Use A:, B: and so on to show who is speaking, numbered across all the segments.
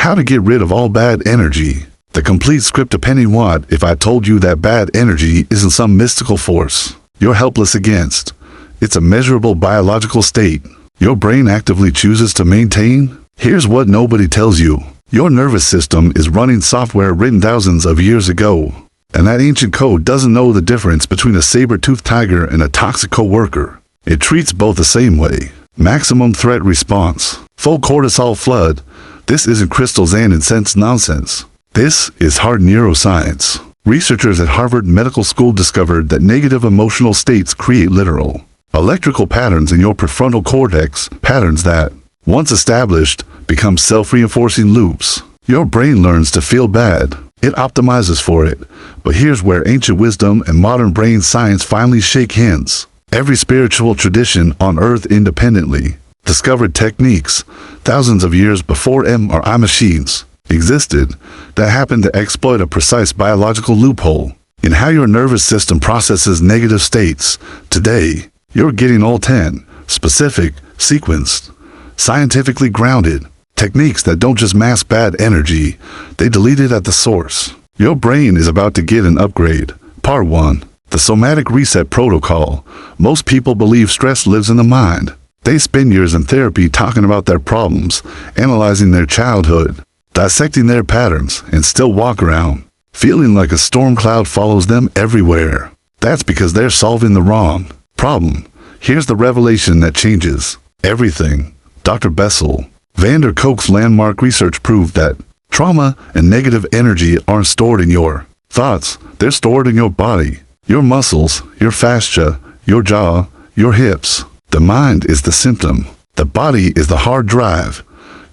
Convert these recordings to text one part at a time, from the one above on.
A: How to get rid of all bad energy. The complete script of Penny Watt if I told you that bad energy isn't some mystical force you're helpless against. It's a measurable biological state your brain actively chooses to maintain. Here's what nobody tells you. Your nervous system is running software written thousands of years ago. And that ancient code doesn't know the difference between a saber-toothed tiger and a toxic coworker. It treats both the same way. Maximum threat response. Full cortisol flood. This isn't crystals and incense nonsense. This is hard neuroscience. Researchers at Harvard Medical School discovered that negative emotional states create literal electrical patterns in your prefrontal cortex, patterns that, once established, become self-reinforcing loops. Your brain learns to feel bad. It optimizes for it. But here's where ancient wisdom and modern brain science finally shake hands. Every spiritual tradition on Earth independently discovered techniques thousands of years before MRI machines existed that happened to exploit a precise biological loophole in how your nervous system processes negative states. Today, you're getting all 10 specific, sequenced, scientifically grounded techniques that don't just mask bad energy, they delete it at the source. Your brain is about to get an upgrade. Part 1. The Somatic Reset Protocol. Most people believe stress lives in the mind. They spend years in therapy talking about their problems, analyzing their childhood, dissecting their patterns, and still walk around feeling like a storm cloud follows them everywhere. That's because they're solving the wrong problem. Here's the revelation that changes everything. Dr. Bessel van der Kolk's landmark research proved that trauma and negative energy aren't stored in your thoughts, they're stored in your body, your muscles, your fascia, your jaw, your hips. The mind is the symptom. The body is the hard drive.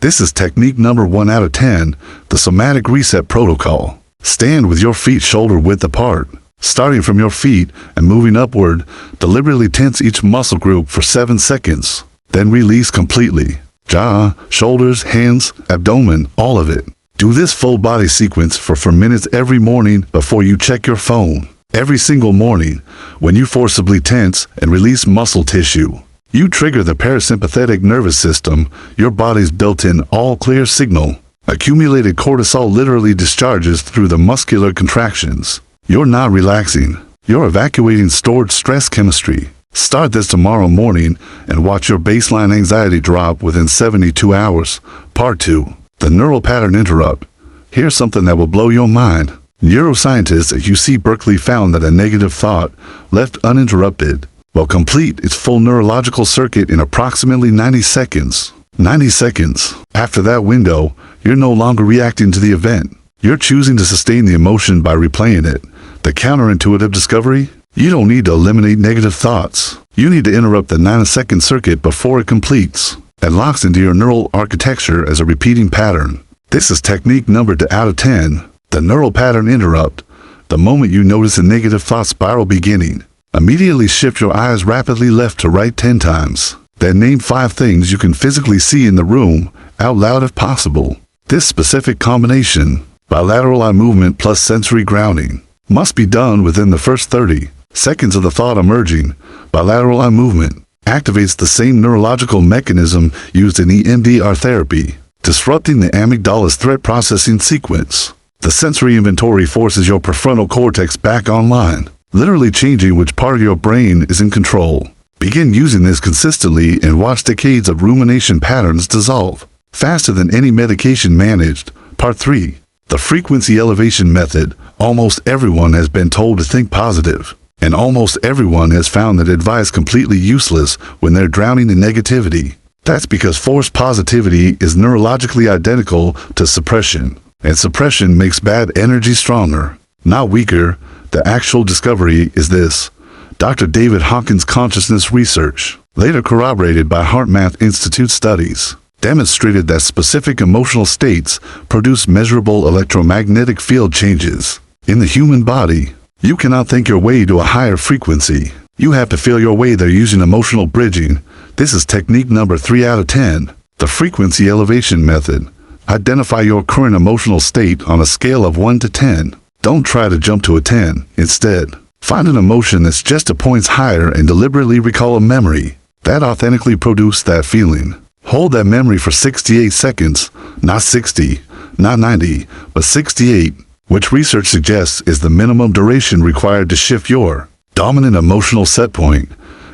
A: This is technique number 1 out of 10, the Somatic Reset Protocol. Stand with your feet shoulder width apart. Starting from your feet and moving upward, deliberately tense each muscle group for 7 seconds. Then release completely. Jaw, shoulders, hands, abdomen, all of it. Do this full body sequence for 4 minutes every morning before you check your phone. Every single morning, when you forcibly tense and release muscle tissue, you trigger the parasympathetic nervous system, your body's built-in all-clear signal. Accumulated cortisol literally discharges through the muscular contractions. You're not relaxing. You're evacuating stored stress chemistry. Start this tomorrow morning and watch your baseline anxiety drop within 72 hours. Part 2. The Neural Pattern Interrupt. Here's something that will blow your mind. Neuroscientists at UC Berkeley found that a negative thought, left uninterrupted, will complete its full neurological circuit in approximately 90 seconds. 90 seconds. After that window, you're no longer reacting to the event. You're choosing to sustain the emotion by replaying it. The counterintuitive discovery? You don't need to eliminate negative thoughts. You need to interrupt the 9-second circuit before it completes and locks into your neural architecture as a repeating pattern. This is technique number 2 out of 10. The Neural Pattern Interrupt. The moment you notice a negative thought spiral beginning, immediately shift your eyes rapidly left to right 10 times. Then name 5 things you can physically see in the room, out loud if possible. This specific combination, bilateral eye movement plus sensory grounding, must be done within the first 30 seconds of the thought emerging. Bilateral eye movement activates the same neurological mechanism used in EMDR therapy, disrupting the amygdala's threat processing sequence. The sensory inventory forces your prefrontal cortex back online, literally changing which part of your brain is in control. Begin using this consistently and watch decades of rumination patterns dissolve faster than any medication managed. Part 3. The Frequency Elevation Method. Almost everyone has been told to think positive, and almost everyone has found that advice completely useless when they're drowning in negativity. That's because forced positivity is neurologically identical to suppression, and suppression makes bad energy stronger, not weaker. The actual discovery is this. Dr. David Hawkins' consciousness research, later corroborated by HeartMath Institute studies, demonstrated that specific emotional states produce measurable electromagnetic field changes. In the human body, you cannot think your way to a higher frequency. You have to feel your way there using emotional bridging. This is technique number 3 out of 10. The Frequency Elevation Method. Identify your current emotional state on a scale of 1 to 10. Don't try to jump to a 10. Instead, find an emotion that's just a point higher and deliberately recall a memory that authentically produced that feeling. Hold that memory for 68 seconds, not 60. not 90, but 68, which research suggests is the minimum duration required to shift your dominant emotional set point.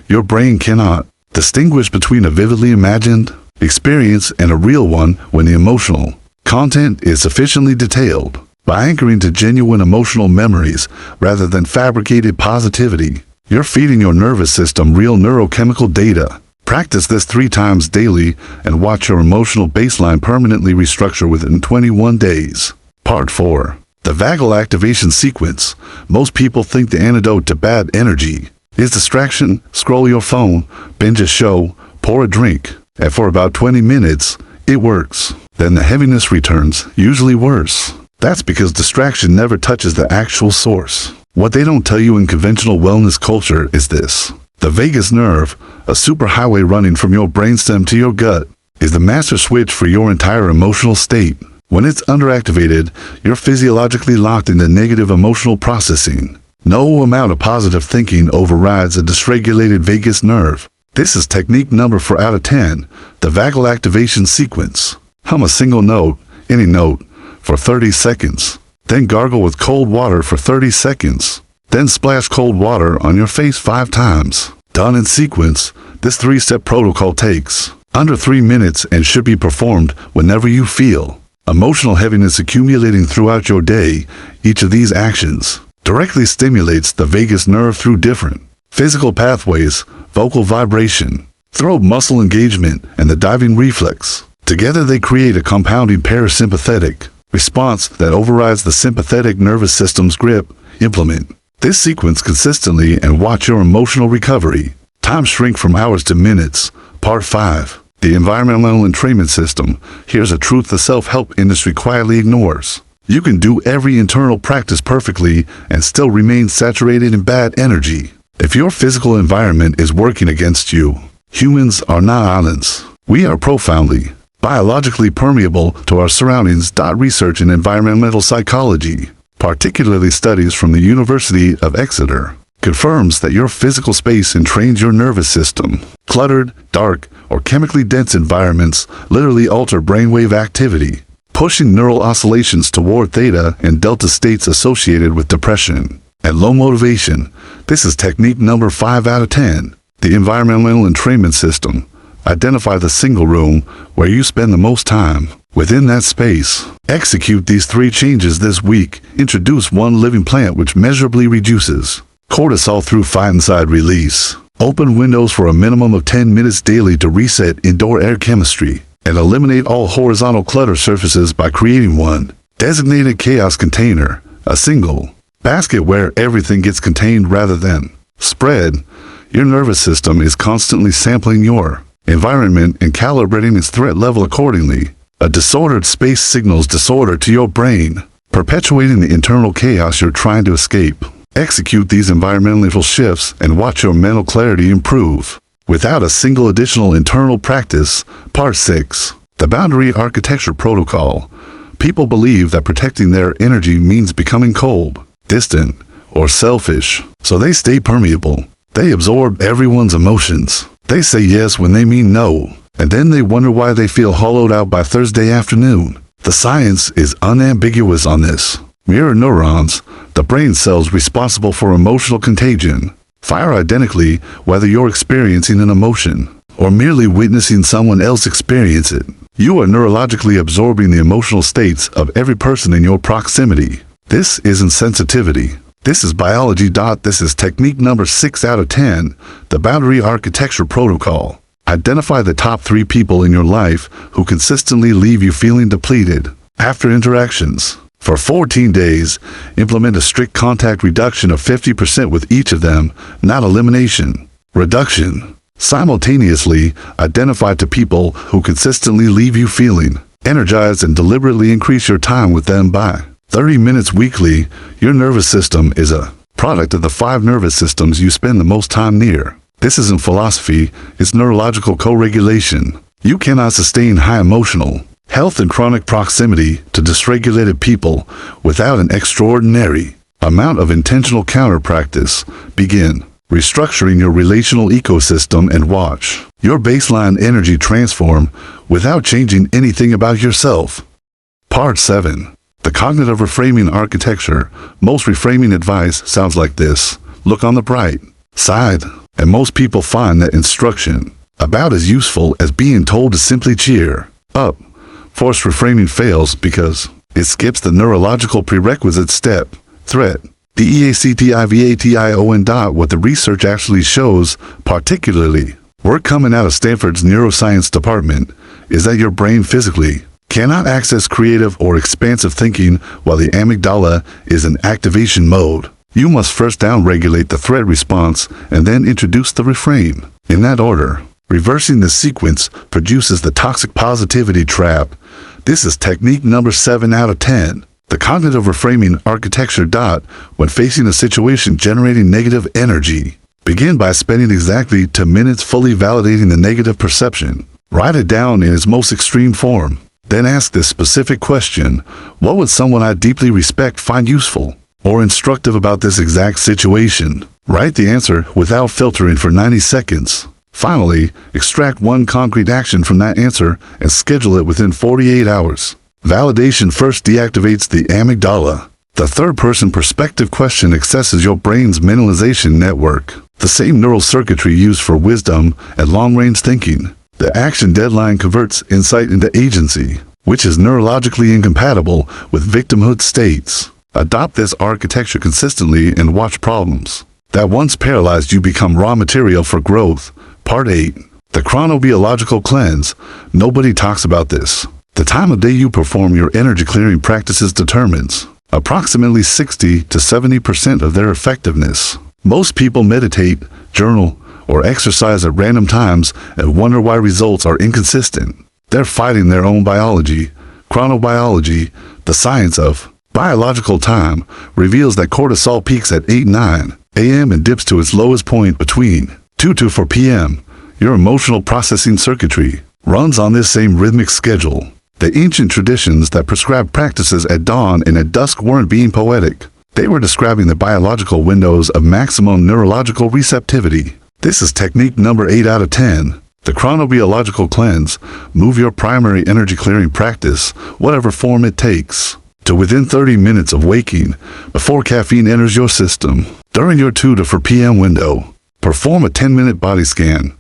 A: Your brain cannot distinguish between a vividly imagined experience and a real one when the emotional content is sufficiently detailed. By anchoring to genuine emotional memories rather than fabricated positivity, you're feeding your nervous system real neurochemical data. Practice this 3 times daily and watch your emotional baseline permanently restructure within 21 days. Part 4. The vagal activation sequence. Most people think the antidote to bad energy is distraction. Scroll your phone, binge a show, pour a drink, and for about 20 minutes, it works. Then the heaviness returns, usually worse. That's because distraction never touches the actual source. What they don't tell you in conventional wellness culture is this. The vagus nerve, a superhighway running from your brainstem to your gut, is the master switch for your entire emotional state. When it's underactivated, you're physiologically locked into negative emotional processing. No amount of positive thinking overrides a dysregulated vagus nerve. This is technique number 4 out of 10, the vagal activation sequence. Hum a single note, any note, for 30 seconds. Then gargle with cold water for 30 seconds. Then splash cold water on your face 5 times. Done in sequence, this 3-step protocol takes under 3 minutes and should be performed whenever you feel emotional heaviness accumulating throughout your day. Each of these actions directly stimulates the vagus nerve through different physical pathways, vocal vibration, throat muscle engagement, and the diving reflex. Together they create a compounding parasympathetic response that overrides the sympathetic nervous system's grip. Implement this sequence consistently and watch your emotional recovery time shrink from hours to minutes. Part 5. The environmental entrainment system. Here's a truth the self-help industry quietly ignores. You can do every internal practice perfectly and still remain saturated in bad energy. If your physical environment is working against you, humans are not islands. We are profoundly biologically permeable to our surroundings. Research in environmental psychology, particularly studies from the University of Exeter, confirms that your physical space entrains your nervous system. Cluttered, dark, or chemically dense environments literally alter brainwave activity, pushing neural oscillations toward theta and delta states associated with depression and low motivation. This is technique number 5 out of 10. The environmental entrainment system. Identify the single room where you spend the most time. Within that space, execute these 3 changes this week. Introduce one living plant which measurably reduces cortisol through phytoncide release. Open windows for a minimum of 10 minutes daily to reset indoor air chemistry. And eliminate all horizontal clutter surfaces by creating one designated chaos container, a single basket where everything gets contained rather than spread. Your nervous system is constantly sampling your environment and calibrating its threat level accordingly. A disordered space signals disorder to your brain, perpetuating the internal chaos you're trying to escape. Execute these environmental shifts and watch your mental clarity improve without a single additional internal practice. Part 6. The boundary architecture protocol. People believe that protecting their energy means becoming cold, distant, or selfish, so they stay permeable. They absorb everyone's emotions. They say yes when they mean no, and then they wonder why they feel hollowed out by Thursday afternoon. The science is unambiguous on this. Mirror neurons, the brain cells responsible for emotional contagion, fire identically whether you're experiencing an emotion or merely witnessing someone else experience it. You are neurologically absorbing the emotional states of every person in your proximity. This isn't sensitivity. This is biology. This is technique number 6 out of 10, the boundary architecture protocol. Identify the top 3 people in your life who consistently leave you feeling depleted after interactions. For 14 days, implement a strict contact reduction of 50% with each of them, not elimination. Reduction. Simultaneously, identify the people who consistently leave you feeling energized and deliberately increase your time with them by 30 minutes weekly. Your nervous system is a product of the 5 nervous systems you spend the most time near. This isn't philosophy, it's neurological co-regulation. You cannot sustain high emotional health and chronic proximity to dysregulated people without an extraordinary amount of intentional counter practice. Begin restructuring your relational ecosystem and watch your baseline energy transform without changing anything about yourself. Part 7. The cognitive reframing architecture. Most reframing advice sounds like this. Look on the bright side. And most people find that instruction about as useful as being told to simply cheer up. Forced reframing fails because it skips the neurological prerequisite step. Threat. DEACTIVATION. What the research actually shows, particularly work coming out of Stanford's neuroscience department, is that your brain physically cannot access creative or expansive thinking while the amygdala is in activation mode. You must first downregulate the threat response and then introduce the reframe. In that order, reversing the sequence produces the toxic positivity trap. This is technique number 7 out of 10. The cognitive reframing architecture. When facing a situation generating negative energy, begin by spending exactly 2 minutes fully validating the negative perception. Write it down in its most extreme form. Then ask this specific question: what would someone I deeply respect find useful or instructive about this exact situation? Write the answer without filtering for 90 seconds. Finally, extract one concrete action from that answer and schedule it within 48 hours. Validation first deactivates the amygdala. The third-person perspective question accesses your brain's mentalization network, the same neural circuitry used for wisdom and long-range thinking. The action deadline converts insight into agency, which is neurologically incompatible with victimhood states. Adopt this architecture consistently and watch problems that once paralyzed you become raw material for growth. Part 8. The chronobiological cleanse. Nobody talks about this. The time of day you perform your energy clearing practices determines approximately 60 to 70% of their effectiveness. Most people meditate, journal, or exercise at random times and wonder why results are inconsistent. They're fighting their own biology. Chronobiology, the science of biological time, reveals that cortisol peaks at 8-9 a.m. and dips to its lowest point between 2 to 4 p.m. Your emotional processing circuitry runs on this same rhythmic schedule. The ancient traditions that prescribed practices at dawn and at dusk weren't being poetic. They were describing the biological windows of maximum neurological receptivity. This is technique number 8 out of 10. The chronobiological cleanse. Move your primary energy clearing practice, whatever form it takes, to within 30 minutes of waking, before caffeine enters your system. During your 2 to 4 p.m. window, perform a 10-minute body scan.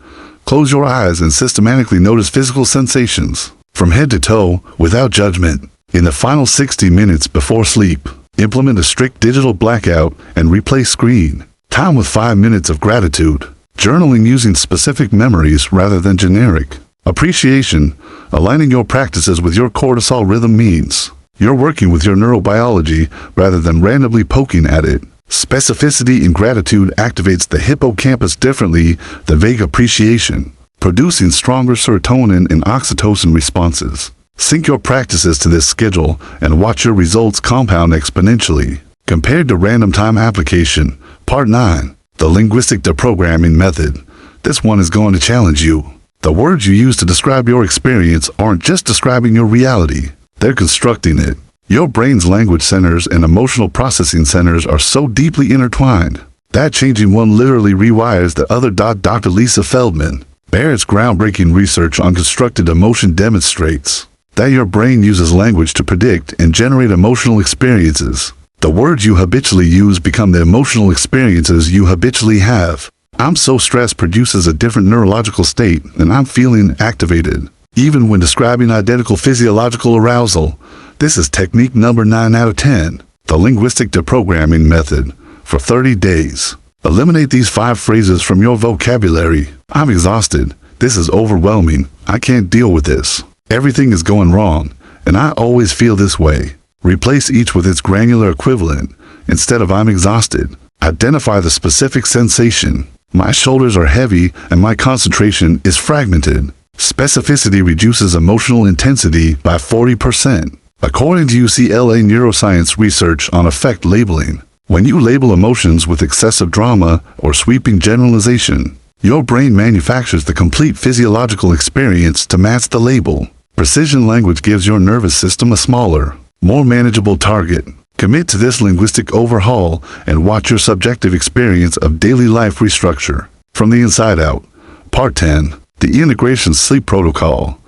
A: Close your eyes and systematically notice physical sensations, from head to toe, without judgment. In the final 60 minutes before sleep, implement a strict digital blackout and replace screen time with 5 minutes of gratitude. Journaling using specific memories rather than generic appreciation. Aligning your practices with your cortisol rhythm means you're working with your neurobiology rather than randomly poking at it. Specificity in gratitude activates the hippocampus differently than vague appreciation, producing stronger serotonin and oxytocin responses. Sync your practices to this schedule and watch your results compound exponentially. Compared to random time application. Part 9. The linguistic deprogramming method. This one is going to challenge you. The words you use to describe your experience aren't just describing your reality. They're constructing it. Your brain's language centers and emotional processing centers are so deeply intertwined that changing one literally rewires the other. Dr. Lisa Feldman Barrett's groundbreaking research on constructed emotion demonstrates that your brain uses language to predict and generate emotional experiences. The words you habitually use become the emotional experiences you habitually have. I'm so stressed produces a different neurological state, and I'm feeling activated, even when describing identical physiological arousal. This is technique number 9 out of 10. The linguistic deprogramming method. For 30 days, eliminate these 5 phrases from your vocabulary. I'm exhausted. This is overwhelming. I can't deal with this. Everything is going wrong, and I always feel this way. Replace each with its granular equivalent. Instead of I'm exhausted, identify the specific sensation. My shoulders are heavy and my concentration is fragmented. Specificity reduces emotional intensity by 40%. According to UCLA neuroscience research on affect labeling, when you label emotions with excessive drama or sweeping generalization, your brain manufactures the complete physiological experience to match the label. Precision language gives your nervous system a smaller, more manageable target. Commit to this linguistic overhaul and watch your subjective experience of daily life restructure from the inside out. Part 10. The Integration Sleep Protocol.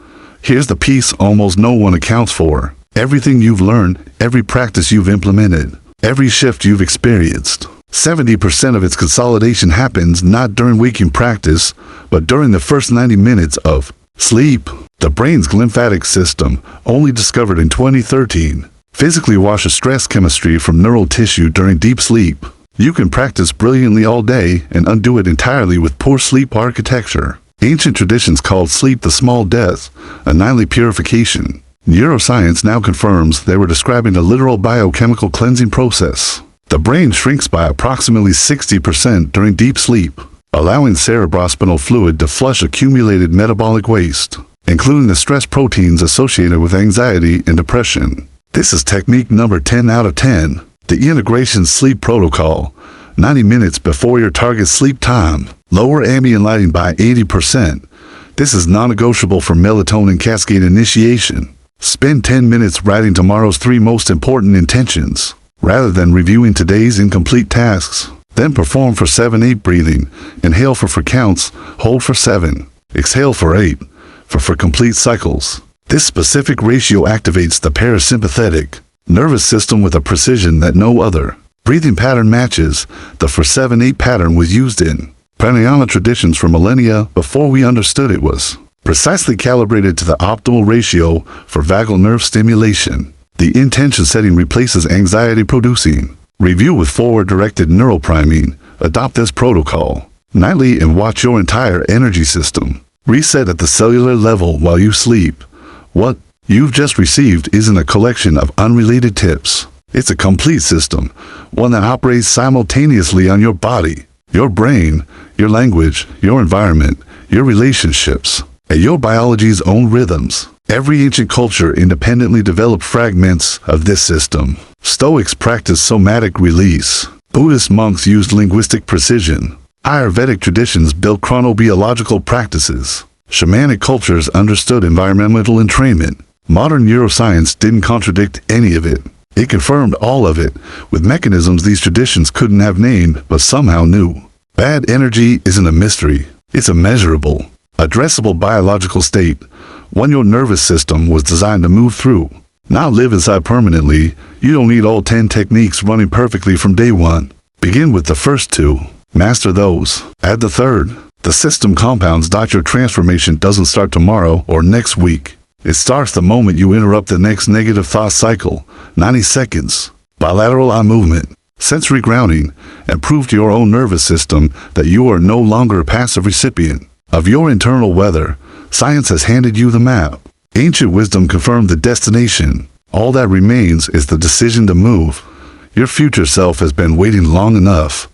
A: Here's the piece almost no one accounts for. Everything you've learned, every practice you've implemented, every shift you've experienced. 70% of its consolidation happens not during waking practice, but during the first 90 minutes of sleep. The brain's lymphatic system, only discovered in 2013, physically washes stress chemistry from neural tissue during deep sleep. You can practice brilliantly all day and undo it entirely with poor sleep architecture. Ancient traditions called sleep the small death, a nightly purification. Neuroscience now confirms they were describing a literal biochemical cleansing process. The brain shrinks by approximately 60% during deep sleep, allowing cerebrospinal fluid to flush accumulated metabolic waste, including the stress proteins associated with anxiety and depression. This is technique number 10 out of 10. The integration sleep protocol, 90 minutes before your target sleep time. Lower ambient lighting by 80%. This is non-negotiable for melatonin cascade initiation. Spend 10 minutes writing tomorrow's 3 most important intentions, rather than reviewing today's incomplete tasks. Then perform for 7-8 breathing. Inhale for 4 counts, hold for 7. Exhale for 8, for complete cycles. This specific ratio activates the parasympathetic nervous system with a precision that no other breathing pattern matches. The 4-7-8 pattern was used in pranayama traditions for millennia before we understood it was precisely calibrated to the optimal ratio for vagal nerve stimulation. The intention setting replaces anxiety-producing review with forward-directed neuropriming. Adopt this protocol nightly and watch your entire energy system reset at the cellular level while you sleep. What you've just received isn't a collection of unrelated tips. It's a complete system, one that operates simultaneously on your body, your brain, your language, your environment, your relationships, and your biology's own rhythms. Every ancient culture independently developed fragments of this system. Stoics practiced somatic release. Buddhist monks used linguistic precision. Ayurvedic traditions built chronobiological practices. Shamanic cultures understood environmental entrainment. Modern neuroscience didn't contradict any of it. It confirmed all of it, with mechanisms these traditions couldn't have named but somehow knew. Bad energy isn't a mystery. It's a measurable, addressable biological state, one your nervous system was designed to move through. Now live inside permanently. You don't need all 10 techniques running perfectly from day one. Begin with the first 2. Master those. Add the third. The system compounds. Your transformation doesn't start tomorrow or next week. It starts the moment you interrupt the next negative thought cycle. 90 seconds. Bilateral eye movement. Sensory grounding. And prove to your own nervous system that you are no longer a passive recipient of your internal weather. Science has handed you the map. Ancient wisdom confirmed the destination. All that remains is the decision to move. Your future self has been waiting long enough.